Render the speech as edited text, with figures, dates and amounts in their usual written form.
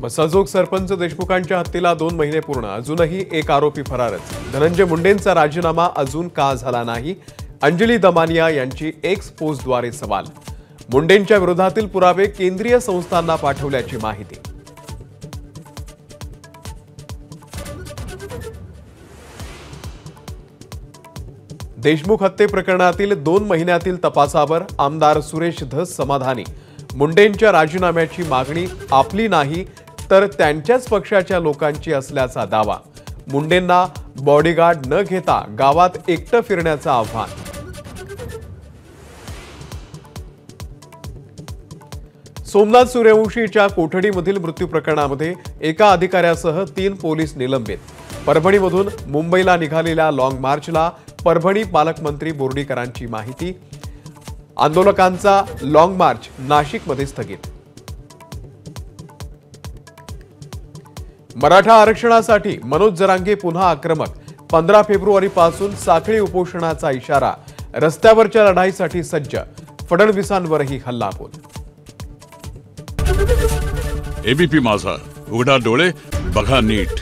मसाजोग सरपंच देशमुखांच्या हत्येला 2 महिने पूर्ण, अजूनही एक आरोपी फरारच। धनंजय मुंडेंचा राजीनामा अजून का झाला नाही? अंजली दमानिया यांची एक्स पोस्टद्वारे सवाल। मुंडेंच्या विरोधातील पुरावे केंद्रीय संस्थांना पाठवल्याची माहिती। देशमुख हत्ये प्रकरणातील 2 महिन्यातील तपासावर आमदार सुरेश धस समाधानी। मुंडेंच्या राजीनाम्याची मागणी आपली नाही तर त्यांच्याच पक्षाच्या लोकांची असल्याचा दावा। मुंडेंना बॉडीगार्ड न घेता गावात एकटं फिरण्याचं आव्हान। सोमनाथ सूर्यवंशीच्या कोठडीमधील मृत्यू प्रकरणामध्ये एका अधिकाऱ्यासह 3 पोलीस निलंबित। परभणीमधून मुंबईला निघालेल्या लॉंग मार्चला परभणी पालकमंत्री बोर्डीकरांची माहिती। आंदोलकांचा लॉंग मार्च नाशिकमध्ये स्थगित। मराठा आरक्षणासाठी मनोज जरांगे पुन्हा आक्रमक। 15 फेब्रुवारीपासून साखळी उपोषणाचा इशारा। रस्त्यावरच्या लढाईसाठी सज्ज। फडणवीसांवरही हल्लाबोल। एबीपी माझा, उघडा डोळे बघा नीट।